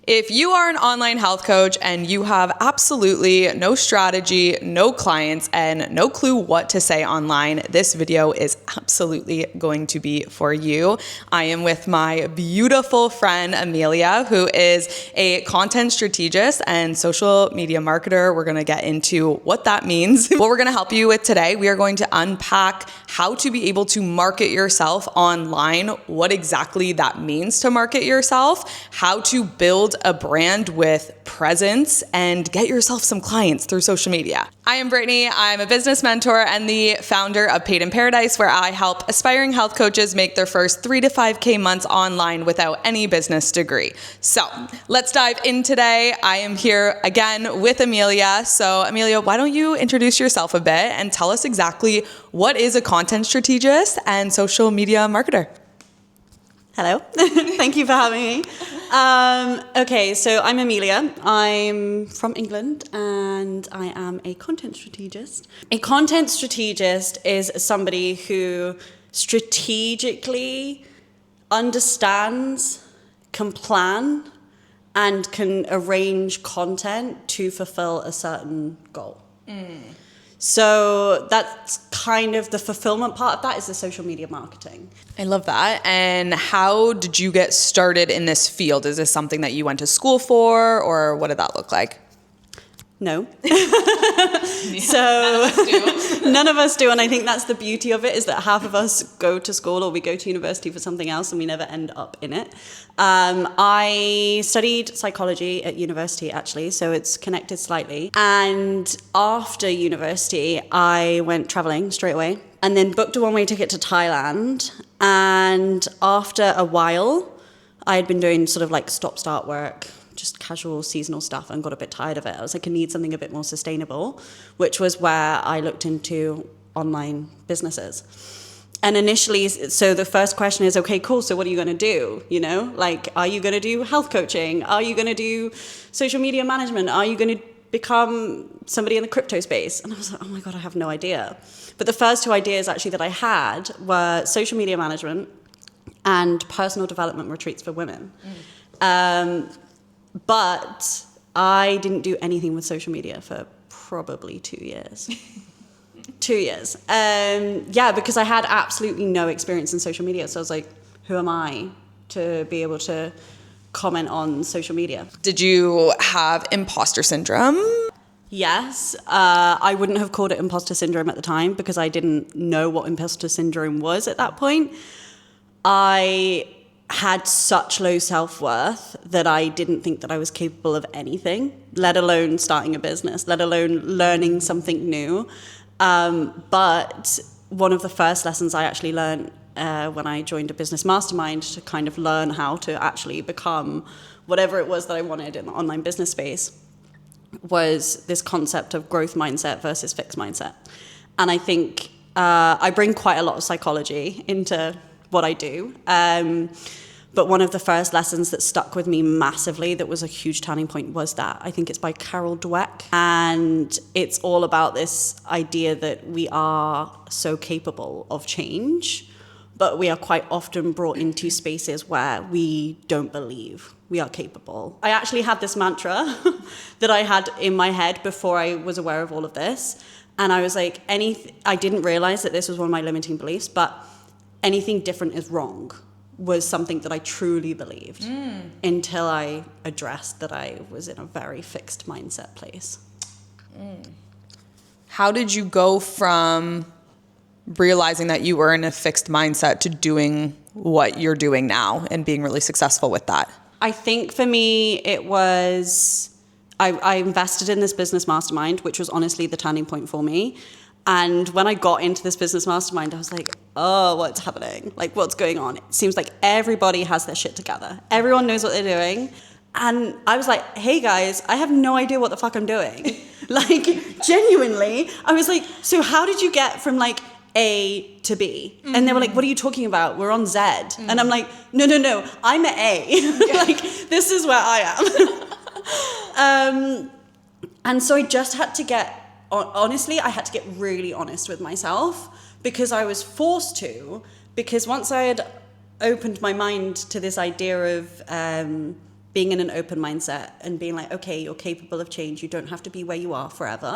If you are an online health coach and you have absolutely no strategy, no clients, and no clue what to say online, this video is absolutely going to be for you. I am with my beautiful friend, Amelia, who is a content strategist and social media marketer. We're going to get into what that means. What we're going to help you with today, we are going to unpack how to be able to market yourself online, what exactly that means to market yourself, how to build a brand with presence, and get yourself some clients through social media. I am Brittany. I'm a business mentor and the founder of Paid in Paradise, where I help aspiring health coaches make their first 3 to 5K months online without any business degree. So let's dive in today. I am here again with Amelia. So Amelia, why don't you introduce yourself a bit and tell us exactly what is a content strategist and social media marketer? Hello. Thank you for having me. Okay, so I'm Amelia. I'm from England and I am a content strategist. A content strategist is somebody who strategically understands, can plan, and can arrange content to fulfill a certain goal. So that's kind of the fulfillment part of that is the social media marketing. I love that. And how did you get started in this field? Is this something that you went to school for, or what did that look like? No. So none of us do. And I think that's the beauty of it, is that half of us go to school or we go to university for something else and we never end up in it. I studied psychology at university, actually, so it's connected slightly. And after university, I went traveling straight away and then booked a one-way ticket to Thailand. And after a while, I had been doing sort of like stop-start work, just casual seasonal stuff, and got a bit tired of it. I was like, I need something a bit more sustainable, which was where I looked into online businesses. And initially, so the first question is, okay, cool, so what are you going to do? You know, like, are you going to do health coaching? Are you going to do social media management? Are you going to become somebody in the crypto space? And I was like, oh my God, I have no idea. But the first two ideas actually that I had were social media management and personal development retreats for women. But I didn't do anything with social media for probably 2 years. 2 years. Because I had absolutely no experience in social media. So I was like, who am I to be able to comment on social media? Did you have imposter syndrome? Yes. I wouldn't have called it imposter syndrome at the time because I didn't know what imposter syndrome was at that point. I had such low self-worth that I didn't think that I was capable of anything, let alone starting a business, let alone learning something new. But one of the first lessons I actually learned when I joined a business mastermind to kind of learn how to actually become whatever it was that I wanted in the online business space was this concept of growth mindset versus fixed mindset. And I think I bring quite a lot of psychology into what I do. But one of the first lessons that stuck with me massively, that was a huge turning point, was that. I think it's by Carol Dweck. And it's all about this idea that we are so capable of change, but we are quite often brought into spaces where we don't believe we are capable. I actually had this mantra that I had in my head before I was aware of all of this. And I was like, I didn't realize that this was one of my limiting beliefs, but anything different is wrong was something that I truly believed until I addressed that I was in a very fixed mindset place. How did you go from realizing that you were in a fixed mindset to doing what you're doing now and being really successful with that? I think for me, it was, I invested in this business mastermind, which was honestly the turning point for me. And when I got into this business mastermind, I was like, oh, what's happening? Like, what's going on? It seems like everybody has their shit together. Everyone knows what they're doing. And I was like, hey guys, I have no idea what the fuck I'm doing. Like, genuinely, I was like, so how did you get from like A to B? And they were like, what are you talking about? We're on Z. And I'm like, no, I'm at A. Like, this is where I am. And so I just had to get, honestly, I had to get really honest with myself because I was forced to, because once I had opened my mind to this idea of being in an open mindset and being like, okay, you're capable of change. You don't have to be where you are forever.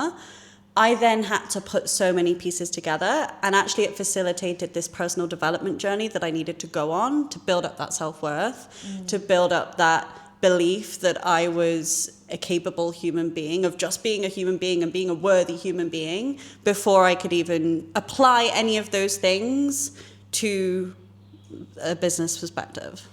I then had to put so many pieces together, and actually it facilitated this personal development journey that I needed to go on to build up that self-worth, to build up that belief that I was a capable human being, of just being a human being and being a worthy human being, before I could even apply any of those things to a business perspective.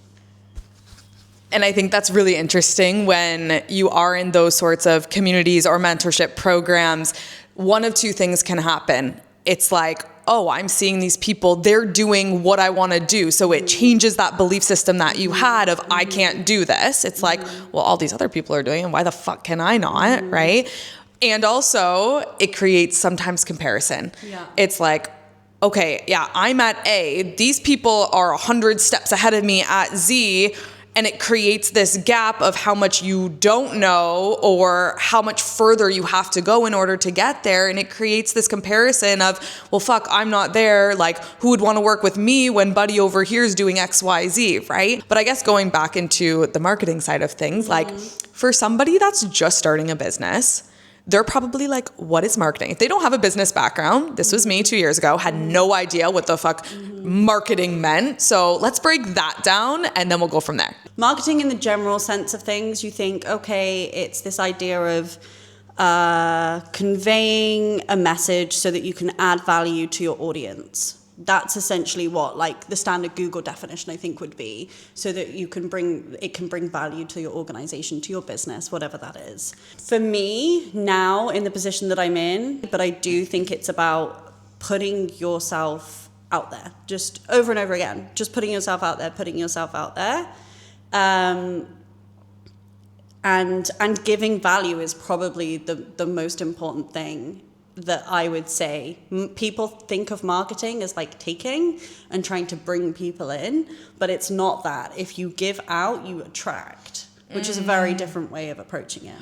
And I think that's really interesting when you are in those sorts of communities or mentorship programs. One of two things can happen. It's like, oh, I'm seeing these people, they're doing what I want to do. So it changes that belief system that you had of, I can't do this. It's like, well, all these other people are doing it. Why the fuck can I not? Right? And also it creates sometimes comparison. Yeah. It's like, okay, yeah, I'm at A. These people are 100 steps ahead of me at Z. And it creates this gap of how much you don't know or how much further you have to go in order to get there. And it creates this comparison of, well, fuck, I'm not there. Like, who would want to work with me when buddy over here is doing X, Y, Z, right? But I guess going back into the marketing side of things, like for somebody that's just starting a business, they're probably like, what is marketing? If they don't have a business background, this was me 2 years ago, had no idea what the fuck marketing meant. So let's break that down and then we'll go from there. Marketing in the general sense of things, you think, okay, it's this idea of conveying a message so that you can add value to your audience. That's essentially what like the standard Google definition I think would be, so that it can bring value to your organization, to your business, whatever that is. For me now in the position that I'm in, but I do think it's about putting yourself out there, just over and over again, just putting yourself out there. And giving value is probably the most important thing that I would say. People think of marketing as like taking and trying to bring people in, but it's not that. If you give out, you attract, which is a very different way of approaching it.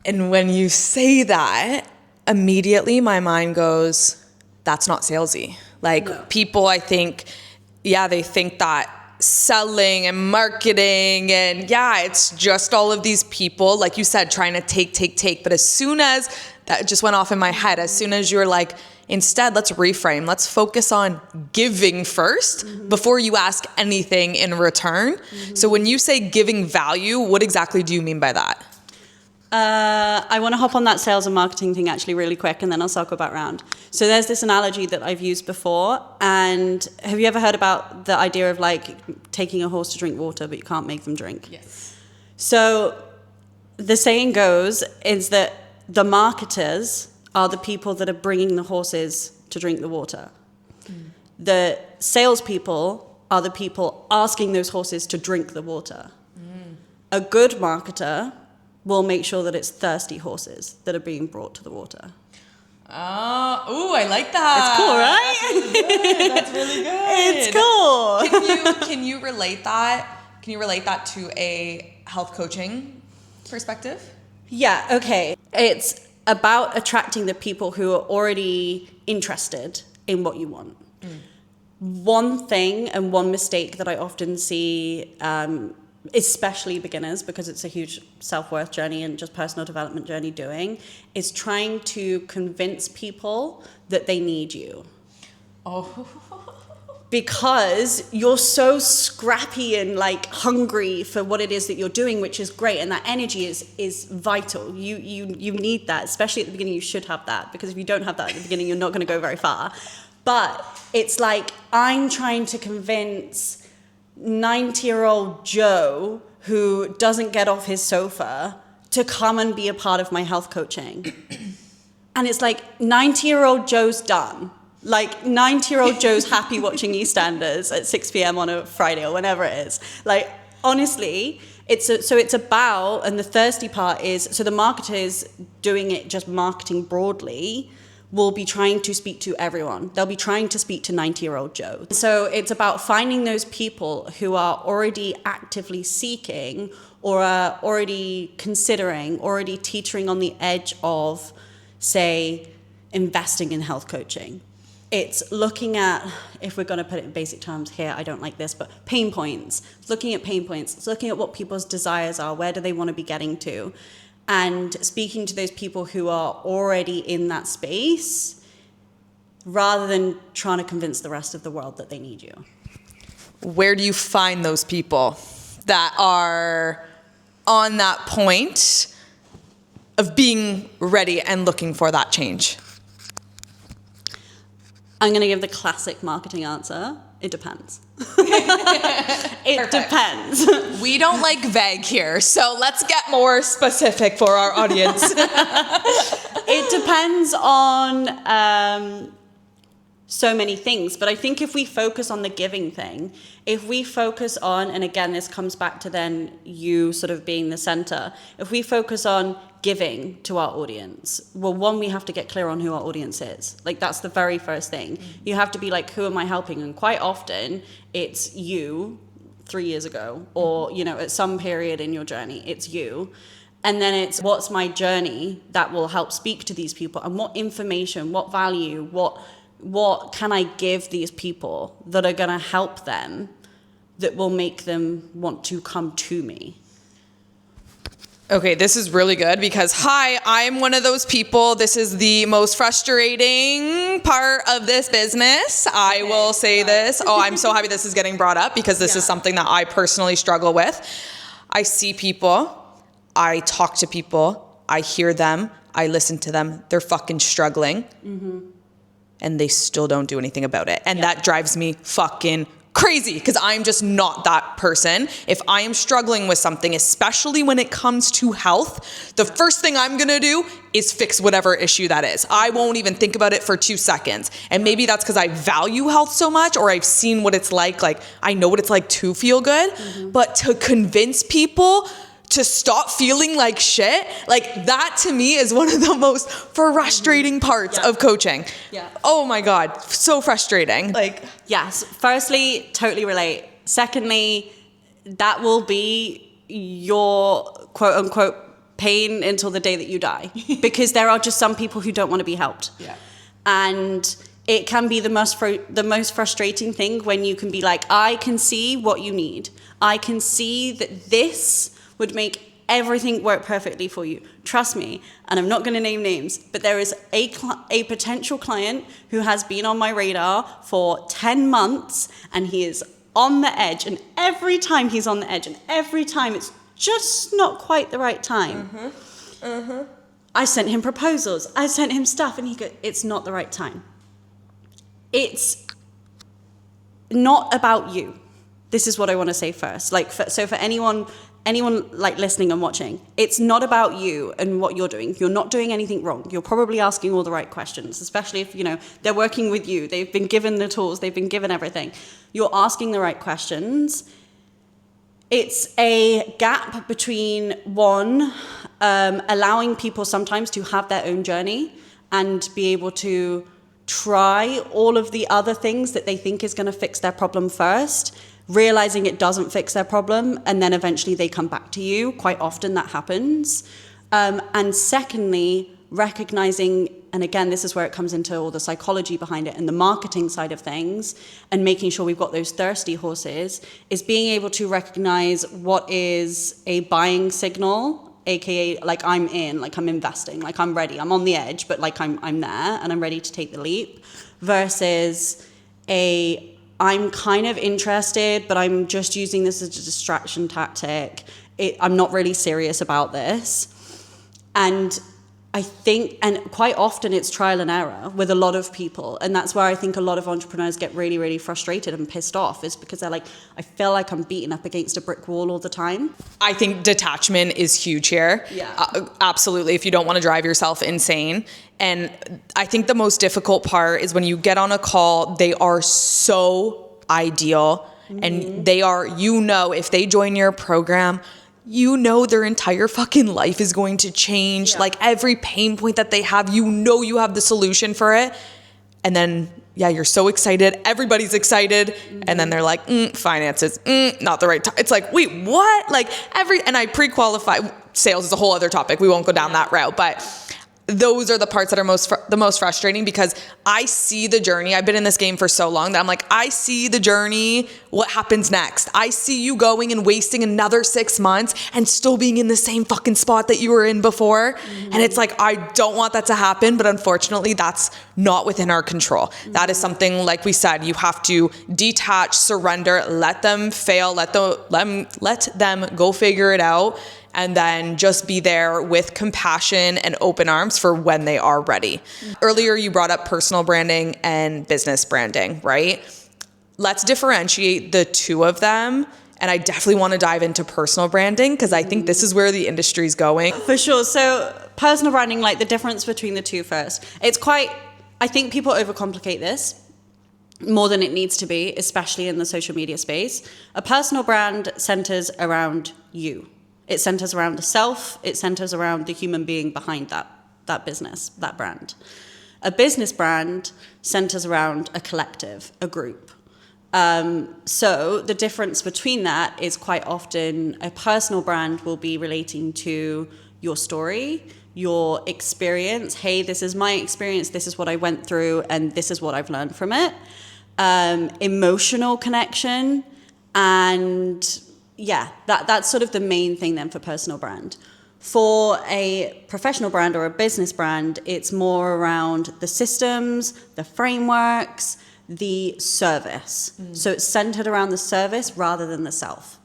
And when you say that, immediately my mind goes, that's not salesy. Like No. People, I think, yeah, they think that selling and marketing and yeah, it's just all of these people, like you said, trying to take. But as soon as that just went off in my head, as soon as you're like, instead, let's reframe. Let's focus on giving first before you ask anything in return. So when you say giving value, what exactly do you mean by that? I want to hop on that sales and marketing thing actually really quick, and then I'll circle back around. So there's this analogy that I've used before, and have you ever heard about the idea of like taking a horse to drink water, but you can't make them drink? Yes. So the saying goes is that the marketers are the people that are bringing the horses to drink the water. The salespeople are the people asking those horses to drink the water. A good marketer will make sure that it's thirsty horses that are being brought to the water. Oh, I like that. It's cool, right? That's really good. It's cool. Can you relate that? Can you relate that to a health coaching perspective? Yeah, okay. It's about attracting the people who are already interested in what you want. One thing and one mistake that I often see, especially beginners, because it's a huge self-worth journey and just personal development journey doing, is trying to convince people that they need you. Oh. Because you're so scrappy and like hungry for what it is that you're doing, which is great, and that energy is vital. You need that, especially at the beginning. You should have that, because if you don't have that at the beginning, you're not going to go very far. But it's like I'm trying to convince 90-year-old Joe who doesn't get off his sofa to come and be a part of my health coaching. And it's like 90-year-old Joe's done. Like 90-year-old Joe's happy watching EastEnders at 6 p.m. on a Friday or whenever it is. Like, honestly, it's about, and the thirsty part is, so the marketers doing it just marketing broadly will be trying to speak to everyone. They'll be trying to speak to 90-year-old Joe. So it's about finding those people who are already actively seeking or are already considering, already teetering on the edge of, say, investing in health coaching. It's looking at, if we're going to put it in basic terms here, I don't like this, but pain points. It's looking at pain points. It's looking at what people's desires are. Where do they want to be getting to? And speaking to those people who are already in that space rather than trying to convince the rest of the world that they need you. Where do you find those people that are on that point of being ready and looking for that change? I'm going to give the classic marketing answer. It depends. It depends. We don't like vague here, so let's get more specific for our audience. It depends on so many things, but I think if we focus on the giving thing, if we focus on, and again, this comes back to then you sort of being the center, if we focus on giving to our audience, well, one, we have to get clear on who our audience is. Like, that's the very first thing. You have to be like, who am I helping? And quite often it's you 3 years ago, or, you know, at some period in your journey, it's you. And then it's, what's my journey that will help speak to these people, and what information, what value, what can I give these people that are going to help them, that will make them want to come to me? Okay, this is really good because, hi, I'm one of those people. This is the most frustrating part of this business. I will say this. Oh, I'm so happy this is getting brought up because this is something that I personally struggle with. I see people, I talk to people, I hear them, I listen to them. They're fucking struggling. And they still don't do anything about it. And that drives me fucking crazy because I'm just not that person. If I am struggling with something, especially when it comes to health, the first thing I'm gonna do is fix whatever issue that is. I won't even think about it for 2 seconds. And maybe that's because I value health so much, or I've seen what it's like I know what it's like to feel good. But to convince people to stop feeling like shit, like that to me is one of the most frustrating parts of coaching. Oh my God, so frustrating. Like, yes, firstly, totally relate. Secondly, that will be your quote unquote pain until the day that you die, because there are just some people who don't want to be helped. And it can be the most frustrating thing when you can be like, I can see what you need. I can see that this would make everything work perfectly for you. Trust me, and I'm not going to name names, but there is a potential client who has been on my radar for 10 months, and he is on the edge, and every time he's on the edge, and every time it's just not quite the right time. I sent him proposals, I sent him stuff, and he goes, it's not the right time. It's not about you. This is what I want to say first. Like, so for anyone like listening and watching, it's not about you and what you're doing. You're not doing anything wrong. You're probably asking all the right questions, especially if, you know, they're working with you. They've been given the tools. They've been given everything. You're asking the right questions. It's a gap between one, allowing people sometimes to have their own journey and be able to try all of the other things that they think is going to fix their problem first, realizing it doesn't fix their problem, and then eventually they come back to you. Quite often that happens. And secondly, recognizing, and again, this is where it comes into all the psychology behind it and the marketing side of things, and making sure we've got those thirsty horses, is being able to recognize what is a buying signal, aka like I'm in, like I'm investing, like I'm ready, I'm on the edge, but like I'm there and I'm ready to take the leap, versus I'm kind of interested, but I'm just using this as a distraction tactic. I'm not really serious about this. And I think, and quite often it's trial and error with a lot of people. And that's where I think a lot of entrepreneurs get really, really frustrated and pissed off, is because they're like, I feel like I'm beating up against a brick wall all the time. I think detachment is huge here. Absolutely. If you don't want to drive yourself insane. And I think the most difficult part is when you get on a call, they are so ideal. And they are, you know, if they join your program, you know their entire fucking life is going to change. Like every pain point that they have, you know you have the solution for it. And then, you're so excited. Everybody's excited. And then they're like, finances, not the right time. It's like, wait, what? Like and I pre-qualify. Sales is a whole other topic. We won't go down that route. But those are the parts that are the most frustrating, because I see the journey. I've been in this game for so long that I'm like, I see the journey, what happens next. I see you going and wasting another 6 months and still being in the same fucking spot that you were in before. And it's like, I don't want that to happen, but unfortunately that's not within our control. That is something, like we said, you have to detach, surrender, let them fail, let them go figure it out, and then just be there with compassion and open arms for when they are ready. Earlier, you brought up personal branding and business branding, right? Let's differentiate the two of them. And I definitely want to dive into personal branding, because I think this is where the industry's going. For sure. So personal branding, like the difference between the two first. I think people overcomplicate this more than it needs to be, especially in the social media space. A personal brand centers around you. It centers around the self. It centers around the human being behind that business, that brand. A business brand centers around a collective, a group. So the difference between that is quite often a personal brand will be relating to your story, your experience. Hey, this is my experience. This is what I went through, and this is what I've learned from it. Emotional connection, and yeah, that's sort of the main thing then for personal brand. For a professional brand or a business brand, it's more around the systems, the frameworks, the service. So it's centered around the service rather than the self.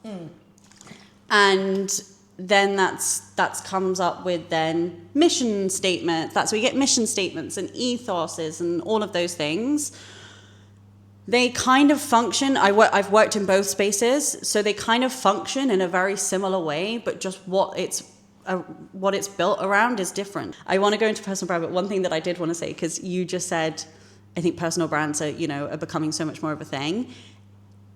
And then that comes up with then mission statements. That's where you get mission statements and ethoses and all of those things. They kind of function, I've worked in both spaces, so they kind of function in a very similar way, but just what it's built around is different. I want to go into personal brand, but one thing that I did want to say, because you just said, I think personal brands are becoming so much more of a thing.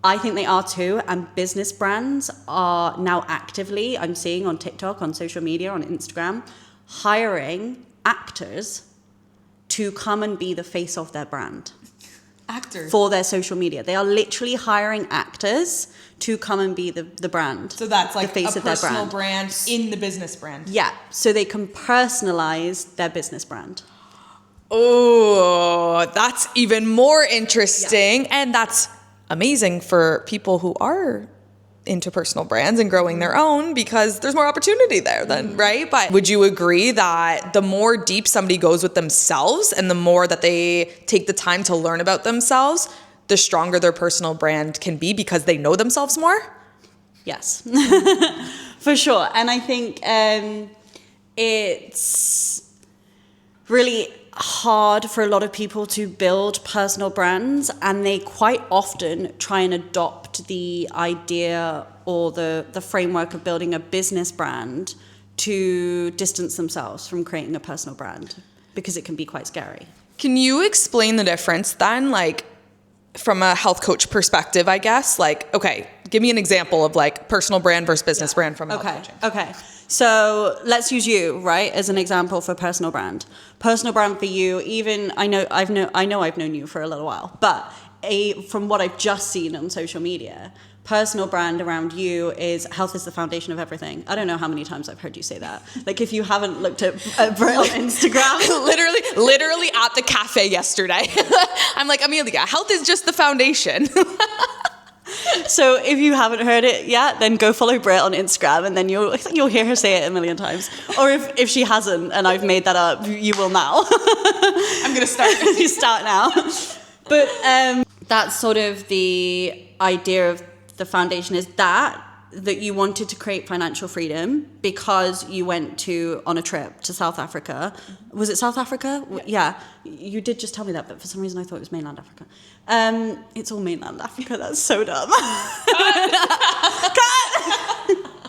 I think they are too, and business brands are now actively, I'm seeing on TikTok, on social media, on Instagram, hiring actors to come and be the face of their brand. Actors. For their social media. They are literally hiring actors to come and be the brand. So that's like the face a of their personal brand in the business brand. Yeah, so they can personalize their business brand. Oh, that's even more interesting. Yeah. And that's amazing for people who are into personal brands and growing their own, because there's more opportunity there then, right? But would you agree that the more deep somebody goes with themselves and the more that they take the time to learn about themselves, the stronger their personal brand can be because they know themselves more? Yes, for sure. And I think it's really hard for a lot of people to build personal brands, and they quite often try and adopt the idea or the framework of building a business brand to distance themselves from creating a personal brand, because it can be quite scary. Can you explain the difference then, like from a health coach perspective, I guess? Like, okay, give me an example of like personal brand versus business brand from health coaching. Okay. So let's use you, right, as an example for personal brand. Personal brand for you, even I know I've known you for a little while, but from what I've just seen on social media, personal brand around you is health is the foundation of everything. I don't know how many times I've heard you say that. Like, if you haven't looked at Brit on Instagram. literally at the cafe yesterday. I'm like, Amelia, health is just the foundation. So if you haven't heard it yet, then go follow Brit on Instagram, and then you'll hear her say it a million times. Or if she hasn't and I've made that up, you will now. I'm gonna start. You start now. But that's sort of the idea of the foundation, is that you wanted to create financial freedom because you went on a trip to South Africa. Was it South Africa? Yeah. You did just tell me that, but for some reason I thought it was mainland Africa. It's all mainland Africa. That's so dumb.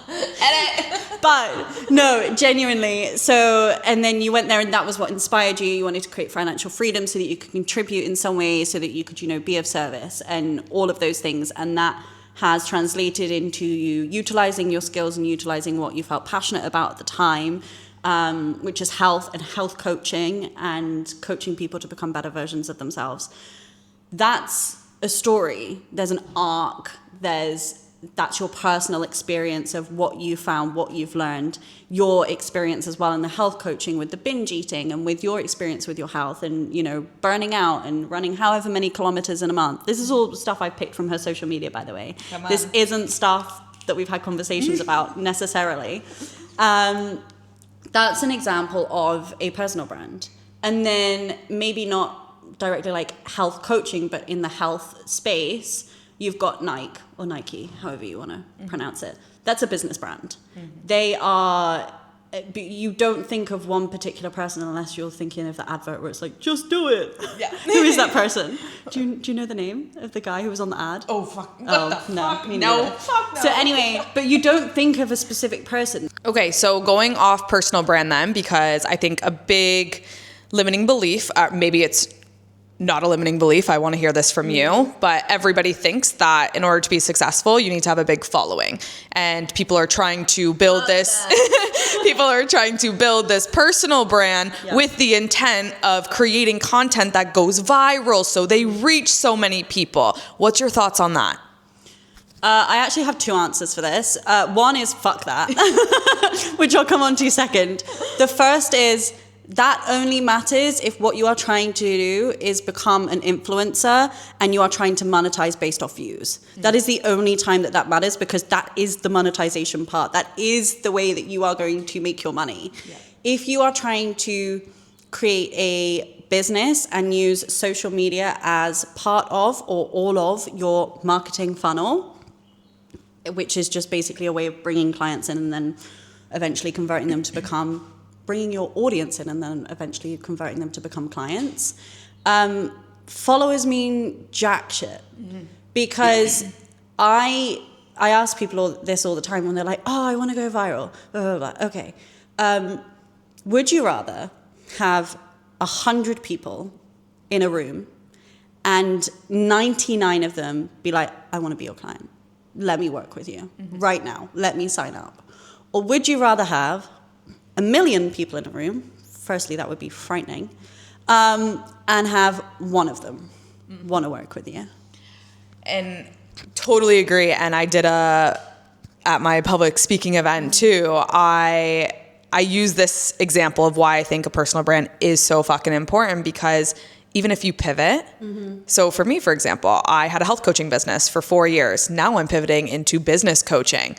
Edit. But no, genuinely. So, and then you went there, and that was what inspired you. You wanted to create financial freedom so that you could contribute in some way, so that you could, be of service and all of those things. And that has translated into you utilizing your skills and utilizing what you felt passionate about at the time, which is health and health coaching and coaching people to become better versions of themselves. That's a story. There's an arc. There's that's your personal experience of what you found, what you've learned, your experience as well in the health coaching with the binge eating and with your experience with your health and, you know, burning out and running however many kilometers in a month. This is all stuff I picked from her social media, by the way. This isn't stuff that we've had conversations about necessarily. That's an example of a personal brand. And then maybe not directly like health coaching, but in the health space, you've got Nike or Nike, however you want to pronounce it. That's a business brand. They are, you don't think of one particular person unless you're thinking of the advert where it's like, just do it. Yeah. Who is that person? Do you know the name of the guy who was on the ad? Oh, fuck. What the fuck? No. Fuck no. So anyway, but you don't think of a specific person. Okay, so going off personal brand then, because I think a big limiting belief, maybe it's not a limiting belief, I want to hear this from you, but everybody thinks that in order to be successful, you need to have a big following. And people are trying to build this, people are trying to build this personal brand with the intent of creating content that goes viral so they reach so many people. What's your thoughts on that? I actually have two answers for this. One is fuck that, which I'll come on to second. The first is, that only matters if what you are trying to do is become an influencer and you are trying to monetize based off views. That is the only time that matters, because that is the monetization part. That is the way that you are going to make your money. Yeah. If you are trying to create a business and use social media as part of or all of your marketing funnel, which is just basically a way of bringing clients in and then eventually converting them to become bringing your audience in and then eventually converting them to become clients. Followers mean jack shit. Because I ask people this all the time when they're like, oh, I want to go viral. Blah, blah, blah. Okay. Would you rather have 100 people in a room and 99 of them be like, I want to be your client. Let me work with you right now. Let me sign up. Or would you rather have 1 million people in a room, firstly, that would be frightening, and have one of them want to work with you? And totally agree. And I did at my public speaking event too, I use this example of why I think a personal brand is so fucking important, because even if you pivot, so for me, for example, I had a health coaching business for 4 years. Now I'm pivoting into business coaching.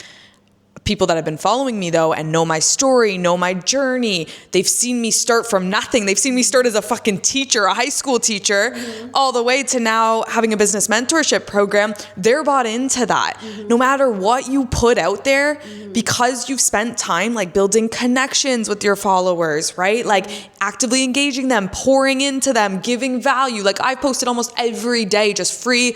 People that have been following me though and know my story, know my journey, they've seen me start from nothing. They've seen me start as a fucking teacher, a high school teacher, all the way to now having a business mentorship program. They're bought into that. No matter what you put out there, because you've spent time like building connections with your followers, right? Like actively engaging them, pouring into them, giving value. Like I've posted almost every day, just free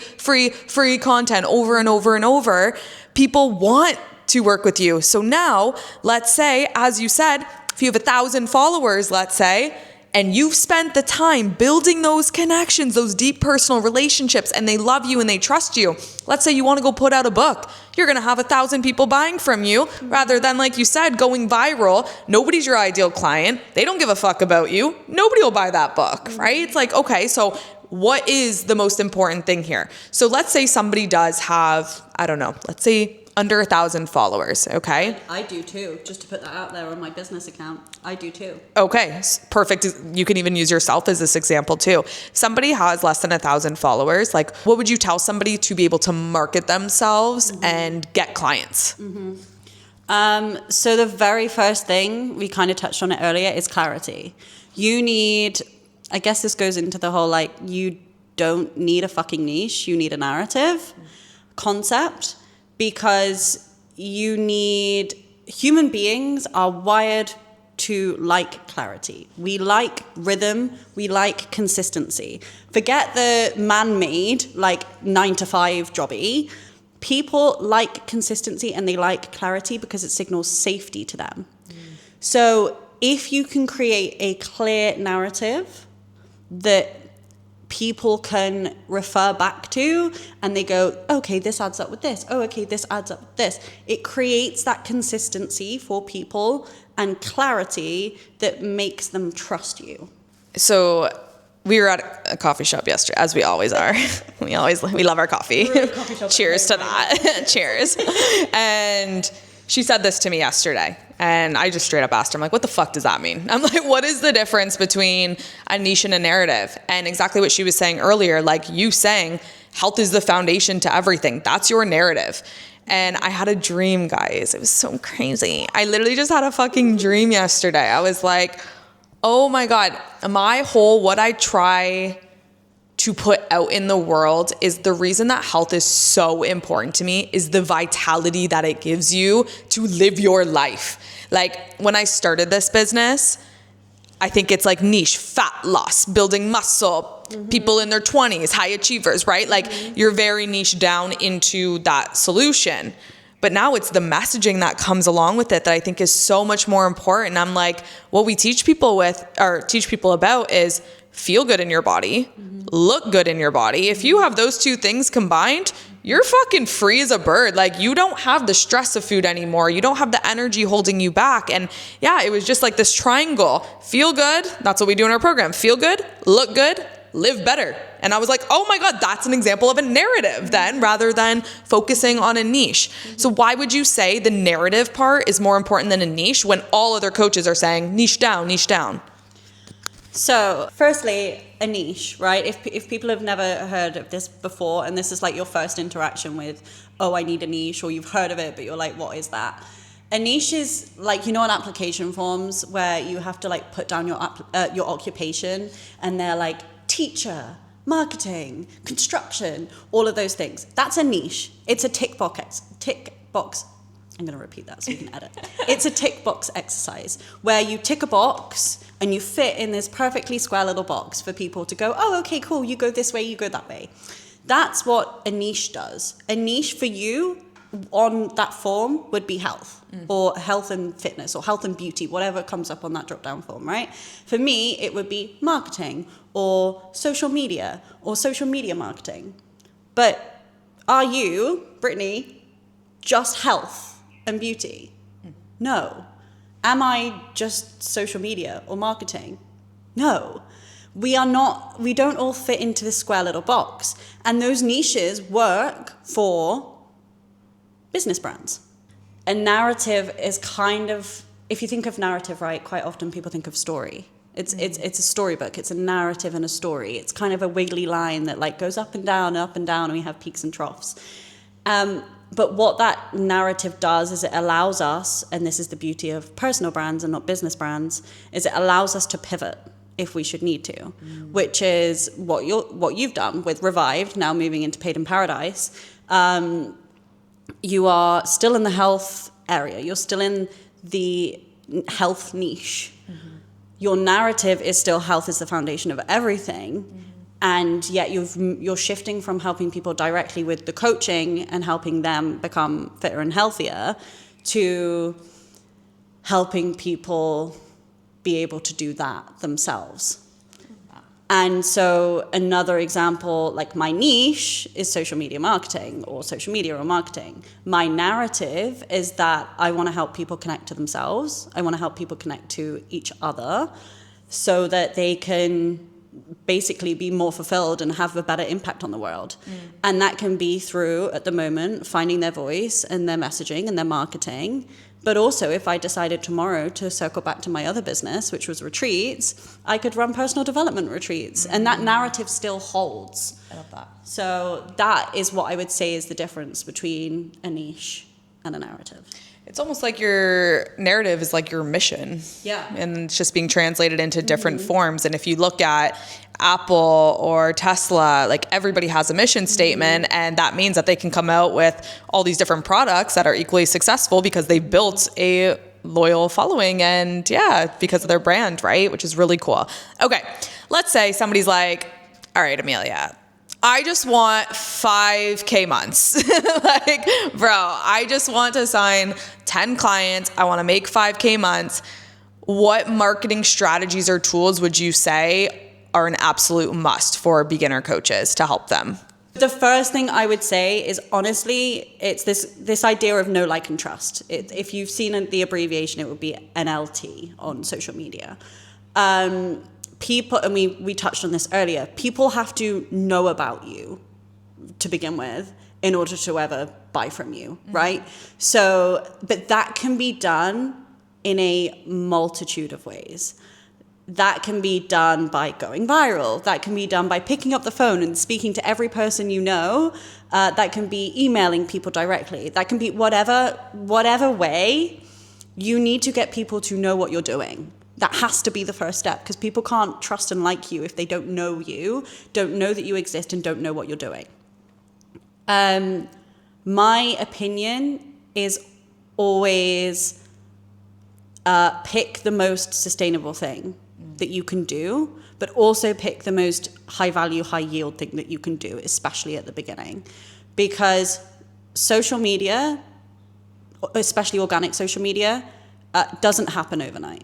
content over and over and over. People want to work with you. So now, let's say, as you said, if you have 1,000 followers, let's say, and you've spent the time building those connections, those deep personal relationships, and they love you and they trust you. Let's say you want to go put out a book. You're going to have 1,000 people buying from you rather than, like you said, going viral. Nobody's your ideal client. They don't give a fuck about you. Nobody will buy that book, right? It's like, okay, so what is the most important thing here? So let's say somebody does have, I don't know, let's say under 1,000 followers, okay? I do too, just to put that out there on my business account. I do too. Okay, perfect. You can even use yourself as this example too. If somebody has less than 1,000 followers, like what would you tell somebody to be able to market themselves and get clients? So the very first thing, we kind of touched on it earlier, is clarity. You need, I guess this goes into the whole, like, you don't need a fucking niche, you need a narrative concept. Because human beings are wired to like clarity. We like rhythm, we like consistency. Forget the man-made, like 9-to-5 jobby. People like consistency and they like clarity because it signals safety to them. So if you can create a clear narrative that people can refer back to and they go, okay, this adds up with this. Oh, okay, this adds up with this. It creates that consistency for people and clarity that makes them trust you. So we were at a coffee shop yesterday, as we always are. we love our coffee. Cheers to that. Cheers. And she said this to me yesterday, and I just straight up asked her, I'm like, what the fuck does that mean? I'm like, what is the difference between a niche and a narrative? And exactly what she was saying earlier, like you saying health is the foundation to everything. That's your narrative. And I had a dream, guys. It was so crazy. I literally just had a fucking dream yesterday. I was like, oh my God, what I try to put out in the world is the reason that health is so important to me is the vitality that it gives you to live your life. Like when I started this business, I think it's like niche, fat loss, building muscle, people in their 20s, high achievers, right? Like you're very niche down into that solution. But now it's the messaging that comes along with it that I think is so much more important. I'm like, what we teach people about is feel good in your body, look good in your body. If you have those two things combined, you're fucking free as a bird. Like you don't have the stress of food anymore. You don't have the energy holding you back. And yeah, it was just like this triangle. Feel good. That's what we do in our program. Feel good, look good, live better. And I was like, oh my God, that's an example of a narrative then, rather than focusing on a niche. So why would you say the narrative part is more important than a niche when all other coaches are saying niche down, niche down? So firstly, a niche, right? If people have never heard of this before, and this is like your first interaction with, oh, I need a niche, or you've heard of it, but you're like, what is that? A niche is like, on application forms where you have to like put down your occupation, and they're like teacher, marketing, construction, all of those things. That's a niche. It's a tick box. I'm going to repeat that so you can edit. It's a tick box exercise where you tick a box and you fit in this perfectly square little box for people to go, oh, okay, cool. You go this way, you go that way. That's what a niche does. A niche for you on that form would be health or health and fitness or health and beauty, whatever comes up on that drop down form, right? For me, it would be marketing or social media marketing. But are you, Brittany, just health and beauty? No. Am I just social media or marketing? No. We don't all fit into this square little box. And those niches work for business brands. A narrative is kind of, if you think of narrative, right, quite often people think of story. It's a storybook. It's a narrative and a story. It's kind of a wiggly line that like goes up and down, and we have peaks and troughs. But what that narrative does is it allows us, and this is the beauty of personal brands and not business brands, is it allows us to pivot if we should need to, which is what you've done with Revived, now moving into Paid in Paradise. You are still in the health area. You're still in the health niche. Your narrative is still health is the foundation of everything. And yet you're shifting from helping people directly with the coaching and helping them become fitter and healthier to helping people be able to do that themselves. And so another example, like my niche is social media marketing or social media or marketing. My narrative is that I want to help people connect to themselves. I want to help people connect to each other so that they can basically be more fulfilled and have a better impact on the world. And that can be through, at the moment, finding their voice and their messaging and their marketing. But also, if I decided tomorrow to circle back to my other business, which was retreats, I could run personal development retreats. And that narrative still holds. I love that. So that is what I would say is the difference between a niche and a narrative. It's almost like your narrative is like your mission. Yeah. And it's just being translated into different forms. And if you look at Apple or Tesla, like everybody has a mission statement, and that means that they can come out with all these different products that are equally successful because they built a loyal following and because of their brand, right? Which is really cool. Okay. Let's say somebody's like, all right, Amelia, I just want 5K months. Like, bro, I just want to sign 10 clients. I want to make 5K months. What marketing strategies or tools would you say are an absolute must for beginner coaches to help them? The first thing I would say is, honestly, it's this idea of know, like, and trust. If you've seen the abbreviation, it would be NLT on social media. people, and we touched on this earlier, people have to know about you to begin with in order to ever buy from you, right? So, but that can be done in a multitude of ways. That can be done by going viral. That can be done by picking up the phone and speaking to every person you know. That can be emailing people directly. That can be whatever way. You need to get people to know what you're doing. That has to be the first step, because people can't trust and like you if they don't know you, don't know that you exist, and don't know what you're doing. My opinion is always pick the most sustainable thing that you can do, but also pick the most high value, high yield thing that you can do, especially at the beginning. Because social media, especially organic social media, doesn't happen overnight.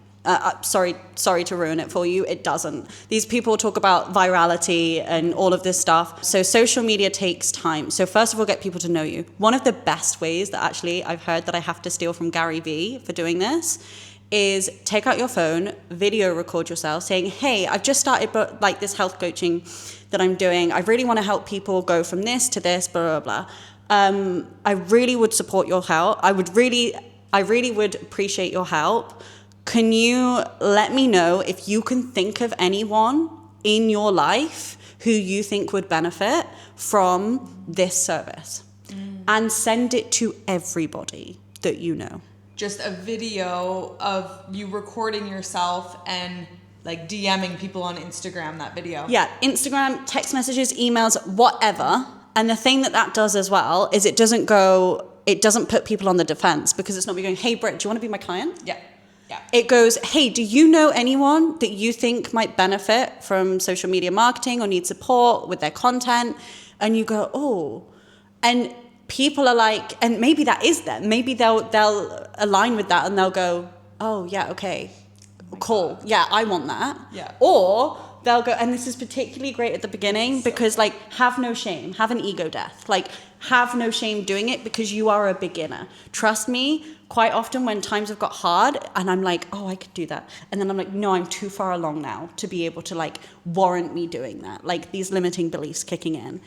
Sorry to ruin it for you. It doesn't. These people talk about virality and all of this stuff. So social media takes time. So first of all, get people to know you. One of the best ways that actually I've heard that I have to steal from Gary Vee for doing this is take out your phone, video record yourself saying, hey, I've just started like this health coaching that I'm doing. I really want to help people go from this to this, blah, blah, blah. I really would support your help. I really would appreciate your help. Can you let me know if you can think of anyone in your life who you think would benefit from this service? And send it to everybody that you know. Just a video of you recording yourself and like DMing people on Instagram that video. Yeah, Instagram, text messages, emails, whatever. And the thing that does as well is it doesn't put people on the defense, because it's not me going, hey, Britt, do you want to be my client? Yeah. Yeah. It goes, hey, do you know anyone that you think might benefit from social media marketing or need support with their content? And you go, oh, and people are like, and maybe that is them. Maybe they'll align with that and they'll go, oh yeah, okay, cool. Yeah, I want that. Yeah. Or they'll go, and this is particularly great at the beginning, because like, have no shame, have an ego death. Like, have no shame doing it, because you are a beginner. Trust me, quite often when times have got hard and I'm like, oh, I could do that. And then I'm like, no, I'm too far along now to be able to like warrant me doing that. Like these limiting beliefs kicking in.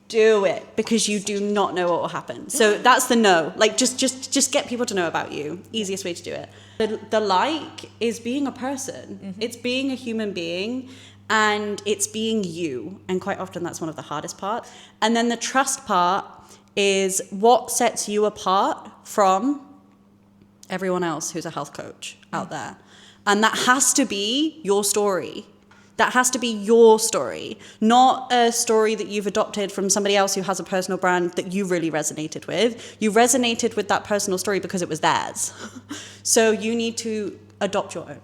Do it, because you do not know what will happen. So that's the no. Like just get people to know about you. Easiest way to do it. The like is being a person. Mm-hmm. It's being a human being, and it's being you. And quite often that's one of the hardest parts. And then the trust part is what sets you apart from everyone else who's a health coach out there. And that has to be your story. That has to be your story, not a story that you've adopted from somebody else who has a personal brand that you really resonated with. You resonated with that personal story because it was theirs. So you need to adopt your own.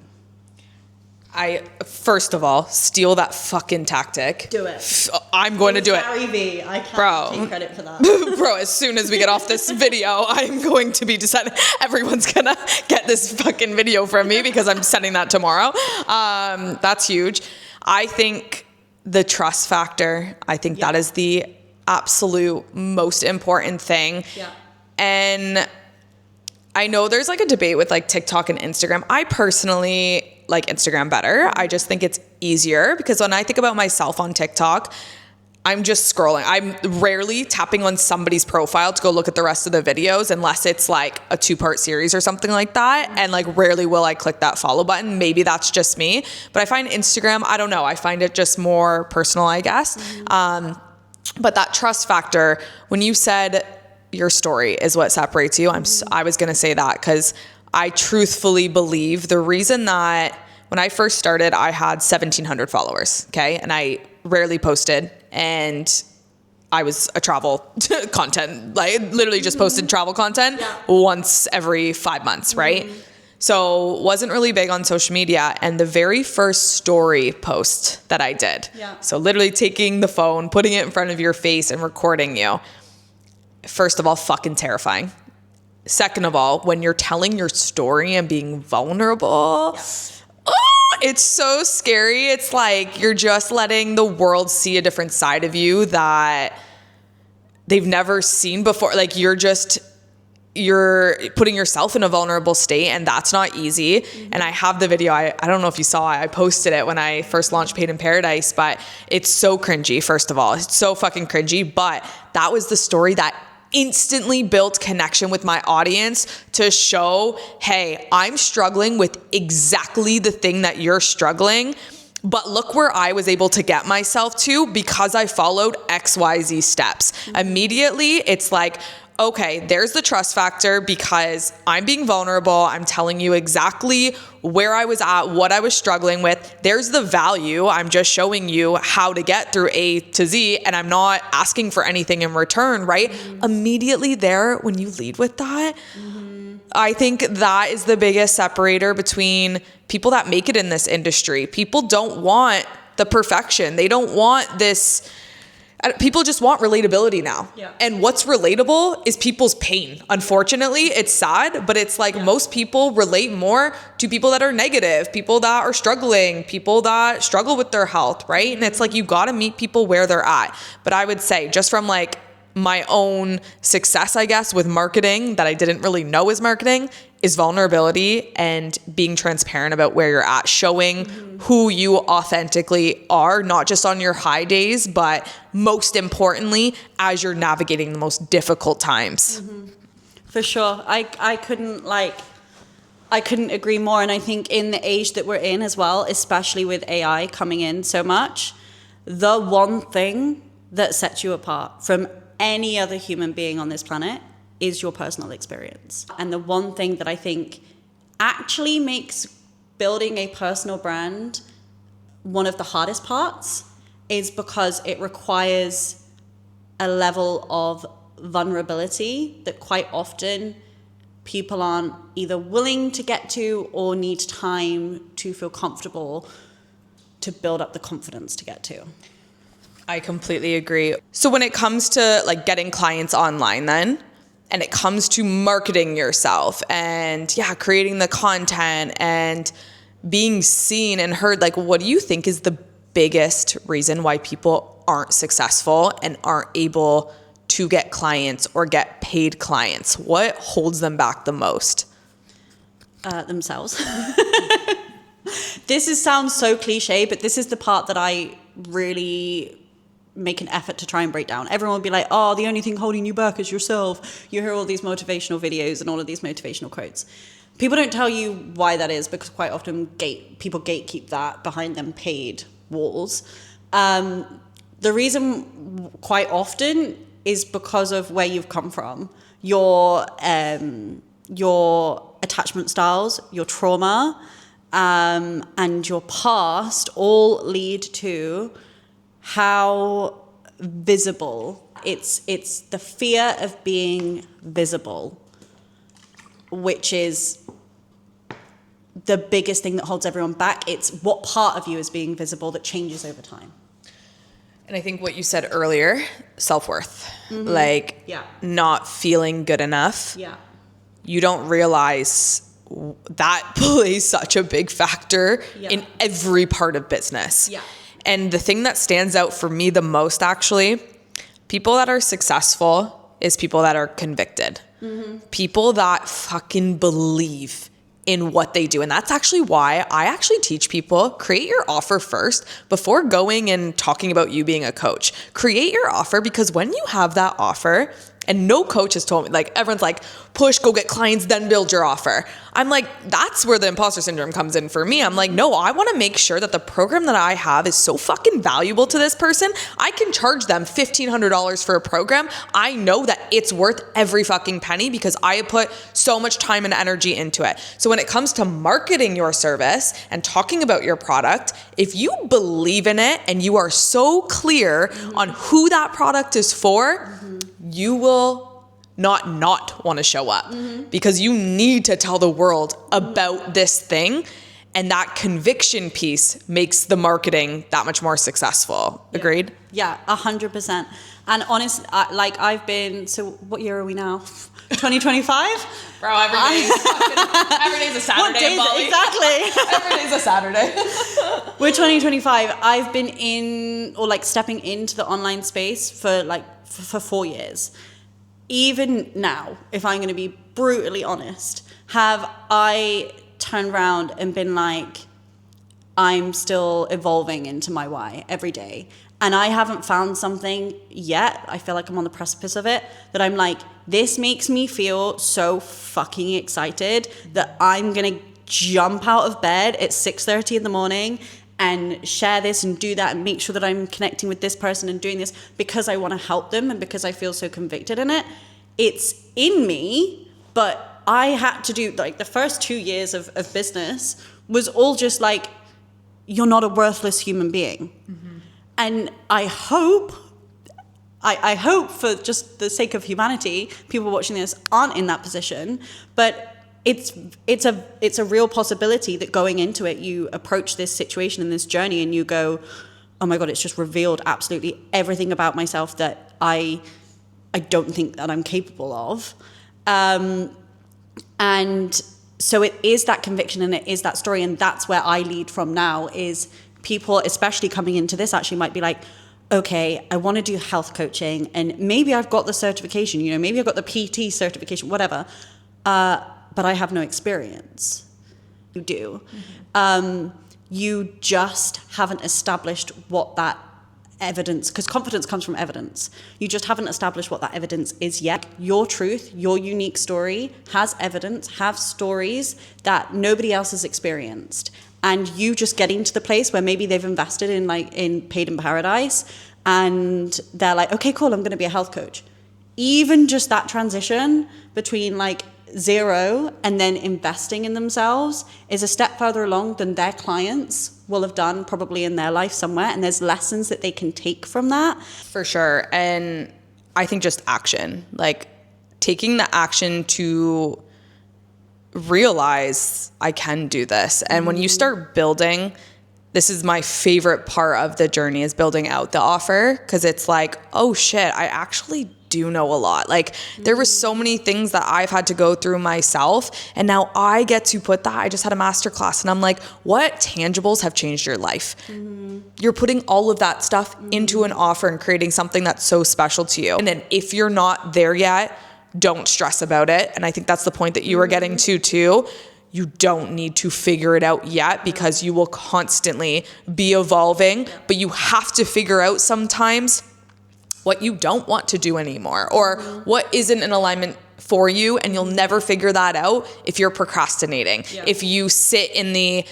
I, first of all, steal that fucking tactic. Do it. I'm going to do it. Gary Vee. I can't take credit for that. Bro, as soon as we get off this video, I'm going to be deciding. Everyone's going to get this fucking video from me because I'm sending that tomorrow. That's huge. I think the trust factor, that is the absolute most important thing. Yeah. And I know there's like a debate with like TikTok and Instagram. I personally like Instagram better. I just think it's easier, because when I think about myself on TikTok, I'm just scrolling. I'm rarely tapping on somebody's profile to go look at the rest of the videos, unless it's like a 2-part series or something like that. And like rarely will I click that follow button. Maybe that's just me, but I find Instagram, I don't know. I find it just more personal, I guess. Mm-hmm. But that trust factor, when you said your story is what separates you, I was going to say that, because I truthfully believe the reason that when I first started, I had 1,700 followers. Okay. And I rarely posted, and I was a travel content, like literally just posted travel content once every 5 months. Right. So wasn't really big on social media. And the very first story post that I did, so literally taking the phone, putting it in front of your face and recording you. First of all, fucking terrifying. Second of all, when you're telling your story and being vulnerable, it's so scary. It's like you're just letting the world see a different side of you that they've never seen before. Like you're just you're putting yourself in a vulnerable state, and that's not easy. And I have the video. I don't know if you saw it. I posted it when I first launched Paid in Paradise, but it's so cringy. First of all, it's so fucking cringy. But that was the story that instantly built connection with my audience to show, hey, I'm struggling with exactly the thing that you're struggling. But look where I was able to get myself to because I followed XYZ steps. Immediately, it's like, okay, there's the trust factor because I'm being vulnerable. I'm telling you exactly where I was at, what I was struggling with. There's the value. I'm just showing you how to get through A to Z, and I'm not asking for anything in return, right? Immediately there, when you lead with that, I think that is the biggest separator between people that make it in this industry. People don't want the perfection. They don't want this. People just want relatability now. Yeah. And what's relatable is people's pain. Unfortunately, it's sad, but it's like most people relate more to people that are negative, people that are struggling, people that struggle with their health, right? And it's like you got to meet people where they're at. But I would say just from like my own success, I guess, with marketing that I didn't really know is marketing is vulnerability and being transparent about where you're at, showing who you authentically are, not just on your high days, but most importantly, as you're navigating the most difficult times. For sure. I couldn't agree more. And I think in the age that we're in as well, especially with AI coming in so much, the one thing that sets you apart from any other human being on this planet is your personal experience. And the one thing that I think actually makes building a personal brand one of the hardest parts is because it requires a level of vulnerability that quite often people aren't either willing to get to or need time to feel comfortable to build up the confidence to get to. I completely agree. So when it comes to like getting clients online then, and it comes to marketing yourself and creating the content and being seen and heard, like what do you think is the biggest reason why people aren't successful and aren't able to get clients or get paid clients? What holds them back the most? Themselves. Sounds so cliche, but this is the part that I really make an effort to try and break down. Everyone will be like, oh, the only thing holding you back is yourself. You hear all these motivational videos and all of these motivational quotes. People don't tell you why that is because quite often people gatekeep that behind them paid walls. The reason quite often is because of where you've come from. Your attachment styles, your trauma, and your past all lead to how visible it's the fear of being visible, which is the biggest thing that holds everyone back. It's what part of you is being visible that changes over time. And I think what you said earlier, self-worth, not feeling good enough. Yeah. You don't realize that plays such a big factor in every part of business. Yeah. And the thing that stands out for me the most, actually, people that are successful is people that are convicted. People that fucking believe in what they do. And that's actually why I actually teach people, create your offer first before going and talking about you being a coach. Create your offer, because when you have that offer, and no coach has told me, like everyone's like, push, go get clients, then build your offer. I'm like, that's where the imposter syndrome comes in for me. I'm like, no, I want to make sure that the program that I have is so fucking valuable to this person. I can charge them $1,500 for a program. I know that it's worth every fucking penny because I put so much time and energy into it. So when it comes to marketing your service and talking about your product, if you believe in it and you are so clear on who that product is for, you will not want to show up because you need to tell the world about this thing. And that conviction piece makes the marketing that much more successful. Yeah. Agreed? Yeah, 100%. And honestly, I've been, so what year are we now? 2025? Bro, every day's a Saturday. What day is it? Exactly. Every day's a Saturday. We're 2025. I've been stepping into the online space for 4 years. even now, if I'm going to be brutally honest, have I turned around and been like, I'm still evolving into my why every day, and I haven't found something yet, I feel like I'm on the precipice of it, that I'm like, this makes me feel so fucking excited that I'm going to jump out of bed at 6:30 in the morning and share this and do that and make sure that I'm connecting with this person and doing this because I want to help them and because I feel so convicted in it. It's in me, but I had to do, like, the first 2 years of business was all just like, you're not a worthless human being. Mm-hmm. And I hope for just the sake of humanity, people watching this aren't in that position, but it's a real possibility that going into it, you approach this situation and this journey and you go, oh my God, it's just revealed absolutely everything about myself that I don't think that I'm capable of. And so it is that conviction and it is that story. And that's where I lead from now, is people, especially coming into this, actually might be like, okay, I want to do health coaching and maybe I've got the certification, maybe I've got the PT certification, whatever. But I have no experience. You do. Mm-hmm. You just haven't established what that evidence, because confidence comes from evidence. You just haven't established what that evidence is yet. Your truth, your unique story has evidence, have stories that nobody else has experienced. And you just getting to the place where maybe they've invested in Paid in Paradise and they're like, okay, cool, I'm going to be a health coach. Even just that transition between zero and then investing in themselves is a step further along than their clients will have done probably in their life somewhere. And there's lessons that they can take from that. For sure. And I think just action, taking the action to realize I can do this. And when you start building, this is my favorite part of the journey, is building out the offer, because it's like, oh shit, I actually do know a lot. There was so many things that I've had to go through myself, and now I get to put that. I just had a masterclass and I'm like, what tangibles have changed your life? You're putting all of that stuff into an offer and creating something that's so special to you. And then if you're not there yet, don't stress about it. And I think that's the point that you were getting to too. You don't need to figure it out yet, because you will constantly be evolving, but you have to figure out sometimes what you don't want to do anymore, or what isn't in alignment for you. And you'll never figure that out if you're procrastinating, if you sit in the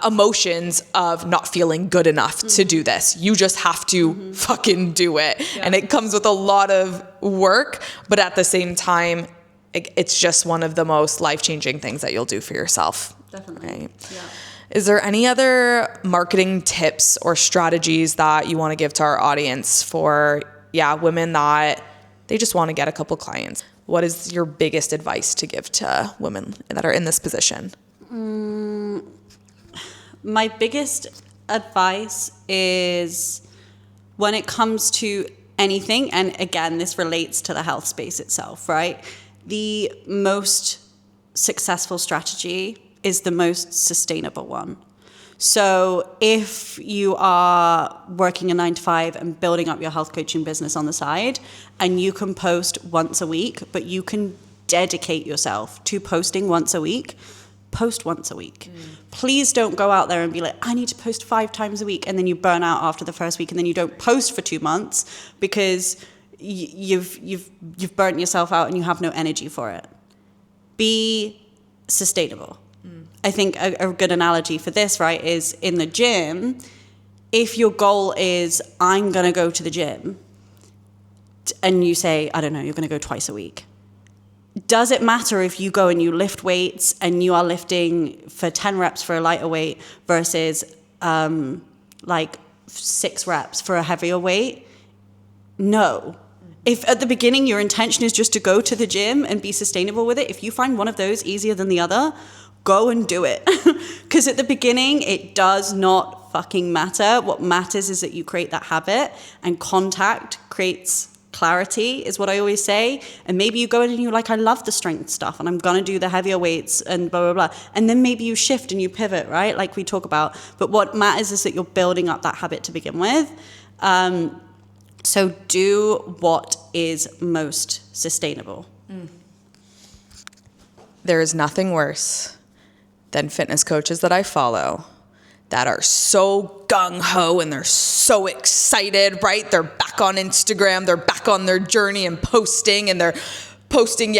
emotions of not feeling good enough to do this. You just have to fucking do it. And it comes with a lot of work, but at the same time, it's just one of the most life-changing things that you'll do for yourself. Definitely. Right? Yeah. Is there any other marketing tips or strategies that you want to give to our audience for, women that they just want to get a couple clients? What is your biggest advice to give to women that are in this position? My biggest advice is, when it comes to anything, and again, this relates to the health space itself, right? The most successful strategy is the most sustainable one. So if you are working a 9-to-5 and building up your health coaching business on the side, and you can post once a week, but you can dedicate yourself to posting once a week, post once a week. Please don't go out there and be like, I need to post 5 times a week, and then you burn out after the first week, and then you don't post for 2 months because you've burnt yourself out and you have no energy for it. Be sustainable. I think a good analogy for this, right, is in the gym. If your goal is, I'm going to go to the gym, and you say, I don't know, you're going to go twice a week. Does it matter if you go and you lift weights and you are lifting for 10 reps for a lighter weight versus 6 reps for a heavier weight? No. If at the beginning your intention is just to go to the gym and be sustainable with it, if you find one of those easier than the other, go and do it. Because at the beginning, it does not fucking matter. What matters is that you create that habit, and contact creates clarity, is what I always say. And maybe you go in and you're like, I love the strength stuff and I'm going to do the heavier weights and blah, blah, blah. And then maybe you shift and you pivot, right? Like we talk about. But what matters is that you're building up that habit to begin with. So do what is most sustainable. There is nothing worse than fitness coaches that I follow that are so gung-ho and they're so excited, right? They're back on Instagram, they're back on their journey and they're posting,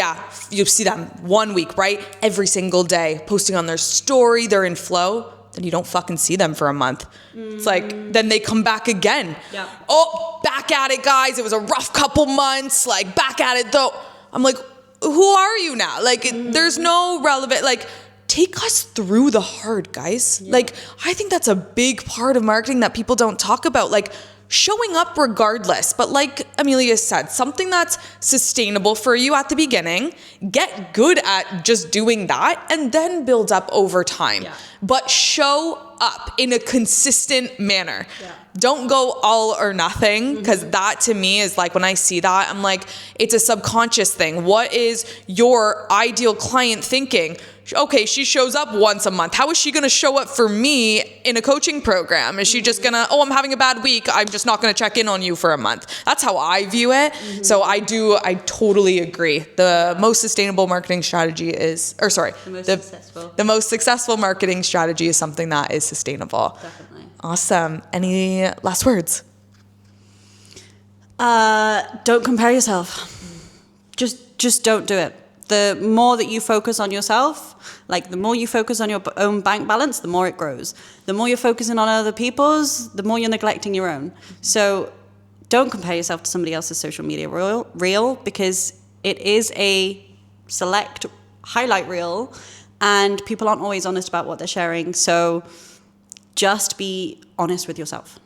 you see them 1 week, right? Every single day, posting on their story, they're in flow. Then you don't fucking see them for a month. It's like, then they come back again. Yeah. Oh, back at it, guys. It was a rough couple months, like back at it though. I'm like, who are you now? Like, there's no relevant, like, take us through the hard, guys. Yeah. Like, I think that's a big part of marketing that people don't talk about. Like, showing up regardless. But like Amelia said, something that's sustainable for you at the beginning, get good at just doing that and then build up over time. Yeah. But show up in a consistent manner. Yeah. Don't go all or nothing, because that to me is like, when I see that, I'm like, it's a subconscious thing. What is your ideal client thinking? Okay, she shows up once a month. How is she going to show up for me in a coaching program? Is she just going to, I'm having a bad week, I'm just not going to check in on you for a month? That's how I view it. So I totally agree. The most sustainable marketing strategy is, the most successful marketing strategy is something that is sustainable. Definitely. Awesome. Any last words? Don't compare yourself. Just don't do it. The more that you focus on yourself, like the more you focus on your own bank balance, the more it grows. The more you're focusing on other people's, the more you're neglecting your own. So don't compare yourself to somebody else's social media reel, because it is a select highlight reel and people aren't always honest about what they're sharing. So just be honest with yourself.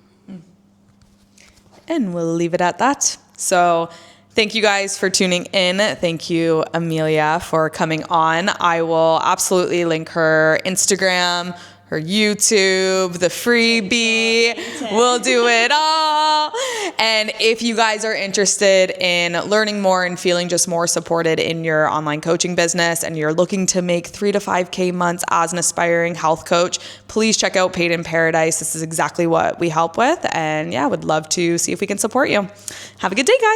And we'll leave it at that. So thank you guys for tuning in. Thank you, Amelia, for coming on. I will absolutely link her Instagram, her YouTube, the freebie. We'll do it all. And if you guys are interested in learning more and feeling just more supported in your online coaching business, and you're looking to make 3 to 5K months as an aspiring health coach, please check out Paid in Paradise. This is exactly what we help with. And yeah, would love to see if we can support you. Have a good day, guys.